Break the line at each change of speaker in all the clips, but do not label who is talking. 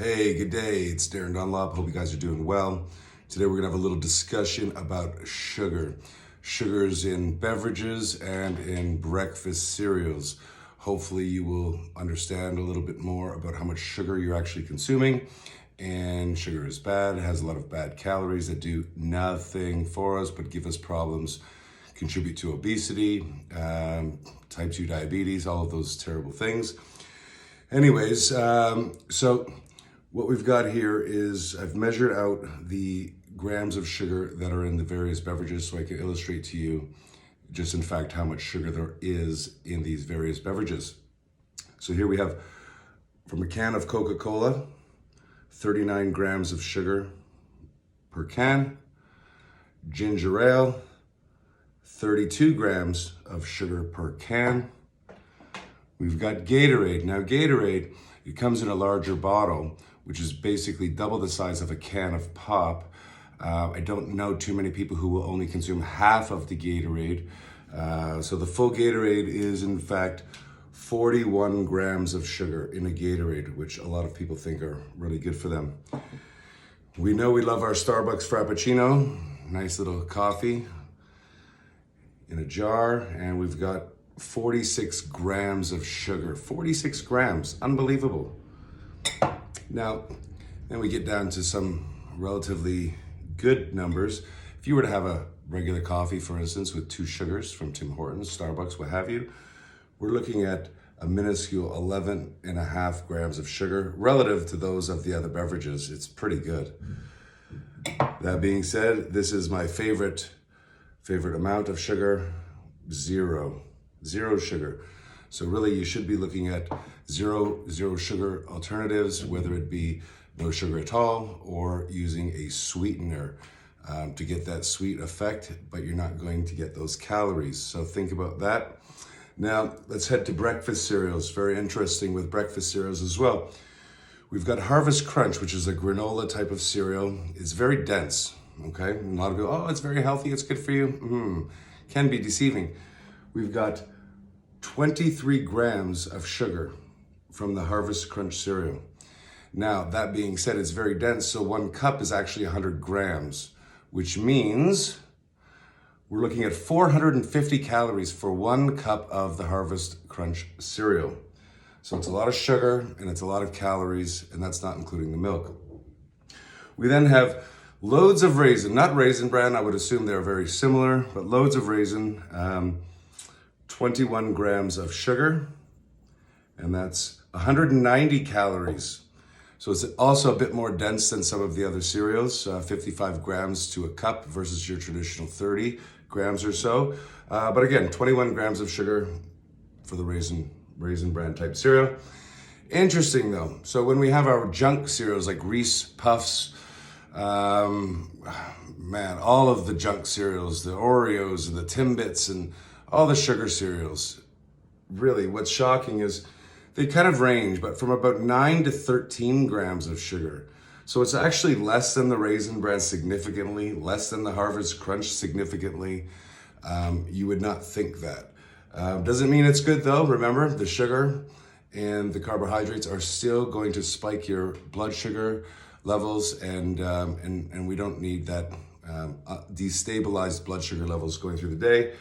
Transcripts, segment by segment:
Hey, good day. It's Darren Dunlop. Hope you guys are doing well. Today we're going to have a little discussion about sugar. Sugars in beverages and in breakfast cereals. Hopefully you will understand a little bit more about how much sugar you're actually consuming. And sugar is bad. It has a lot of bad calories that do nothing for us but give us problems, contribute to obesity, type 2 diabetes, all of those terrible things. Anyways, so what we've got here is I've measured out the grams of sugar that are in the various beverages so I can illustrate to you just in fact how much sugar there is in these various beverages. So here we have from a can of Coca-Cola, 39 grams of sugar per can. Ginger ale, 32 grams of sugar per can. We've got Gatorade. Now Gatorade, it comes in a larger bottle, which is basically double the size of a can of pop. I don't know too many people who will only consume half of the Gatorade. So the full Gatorade is in fact 41 grams of sugar in a Gatorade, which a lot of people think are really good for them. We know we love our Starbucks Frappuccino, nice little coffee in a jar, and we've got 46 grams of sugar. 46 grams, unbelievable. Now, then we get down to some relatively good numbers. If you were to have a regular coffee, for instance, with 2 sugars from Tim Hortons, Starbucks, what have you, we're looking at a minuscule 11.5 grams of sugar relative to those of the other beverages. It's pretty good. That being said, this is my favorite amount of sugar, zero sugar. So really you should be looking at zero sugar alternatives, whether it be no sugar at all or using a sweetener to get that sweet effect, but you're not going to get those calories. So think about that. Now let's head to breakfast cereals. Very interesting with breakfast cereals as well. We've got Harvest Crunch, which is a granola type of cereal. It's very dense, okay? And a lot of people, oh, it's very healthy, it's good for you. Can be deceiving. We've got 23 grams of sugar from the Harvest Crunch cereal. Now, that being said, it's very dense, so 1 cup is actually 100 grams, which means we're looking at 450 calories for 1 cup of the Harvest Crunch cereal. So it's a lot of sugar and it's a lot of calories, and that's not including the milk. We then have loads of raisin, not Raisin Bran, I would assume they're very similar, but loads of raisin, 21 grams of sugar, and that's 190 calories. So it's also a bit more dense than some of the other cereals, 55 grams to a cup versus your traditional 30 grams or so. But again, 21 grams of sugar for the Raisin Bran type cereal. Interesting though, so when we have our junk cereals like Reese Puffs, man, all of the junk cereals, the Oreos and the Timbits and all the sugar cereals, really what's shocking is they kind of range, but from about 9 to 13 grams of sugar. So it's actually less than the Raisin Bran significantly, less than the Harvest Crunch significantly. You would not think that. Doesn't mean it's good though. Remember, the sugar and the carbohydrates are still going to spike your blood sugar levels, and we don't need that destabilized blood sugar levels going through the day,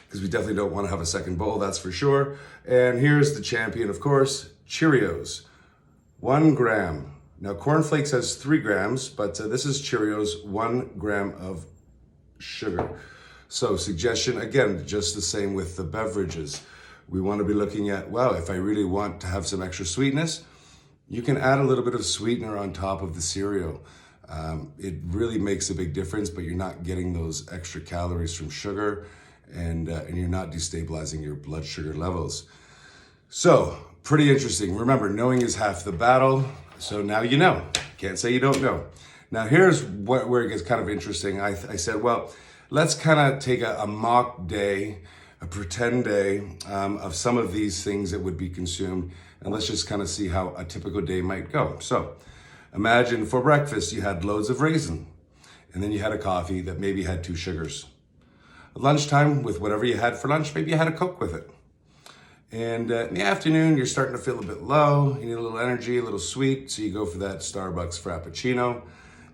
because we definitely don't want to have a second bowl, that's for sure. And here's the champion, of course, Cheerios, 1 gram. Now Corn Flakes has 3 grams, but this is Cheerios, 1 gram of sugar. So suggestion, again, just the same with the beverages. We want to be looking at, well, if I really want to have some extra sweetness, you can add a little bit of sweetener on top of the cereal. It really makes a big difference, but you're not getting those extra calories from sugar, and you're not destabilizing your blood sugar levels. So, pretty interesting. Remember, knowing is half the battle. So now you know. Can't say you don't know. Now here's where it gets kind of interesting. I said, well, let's kind of take a mock day, a pretend day of some of these things that would be consumed, and let's just kind of see how a typical day might go. So imagine for breakfast you had loads of raisin, and then you had a coffee that maybe had 2 sugars. At lunchtime, with whatever you had for lunch, maybe you had a Coke with it. And in the afternoon, you're starting to feel a bit low. You need a little energy, a little sweet, so you go for that Starbucks Frappuccino.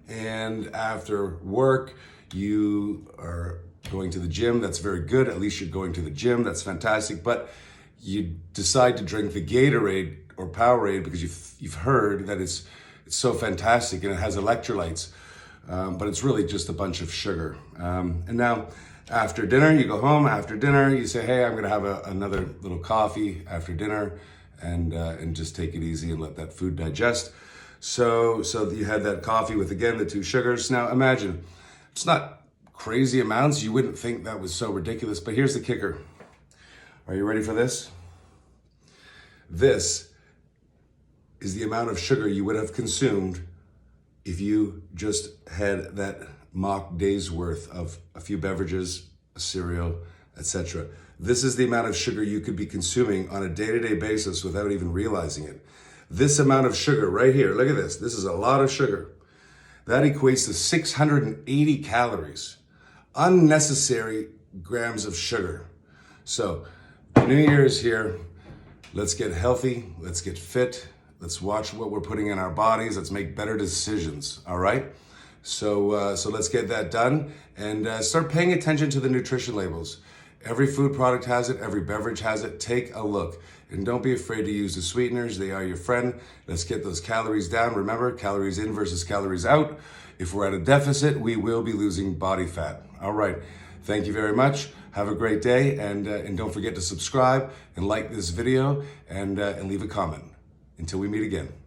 And after work, you are going to the gym. That's very good. At least you're going to the gym. That's fantastic. But you decide to drink the Gatorade or Powerade because you've heard that it's so fantastic and it has electrolytes. But it's really just a bunch of sugar. And now, after dinner, you go home. After dinner, you say, hey, I'm going to have another little coffee after dinner and just take it easy and let that food digest. So you had that coffee with, again, the 2 sugars. Now, imagine, it's not crazy amounts. You wouldn't think that was so ridiculous, but here's the kicker. Are you ready for this? This is the amount of sugar you would have consumed if you just had that mock day's worth of a few beverages, a cereal, etc. This is the amount of sugar you could be consuming on a day-to-day basis without even realizing it. This amount of sugar right here, look at this. This is a lot of sugar. That equates to 680 calories. Unnecessary grams of sugar. So, New Year's here. Let's get healthy. Let's get fit. Let's watch what we're putting in our bodies. Let's make better decisions, all right? So let's get that done and start paying attention to the nutrition labels. Every food product has it. Every beverage has it. Take a look. And don't be afraid to use the sweeteners. They are your friend. Let's get those calories down. Remember, calories in versus calories out. If we're at a deficit, we will be losing body fat. All right. Thank you very much. Have a great day. And don't forget to subscribe and like this video and leave a comment. Until we meet again.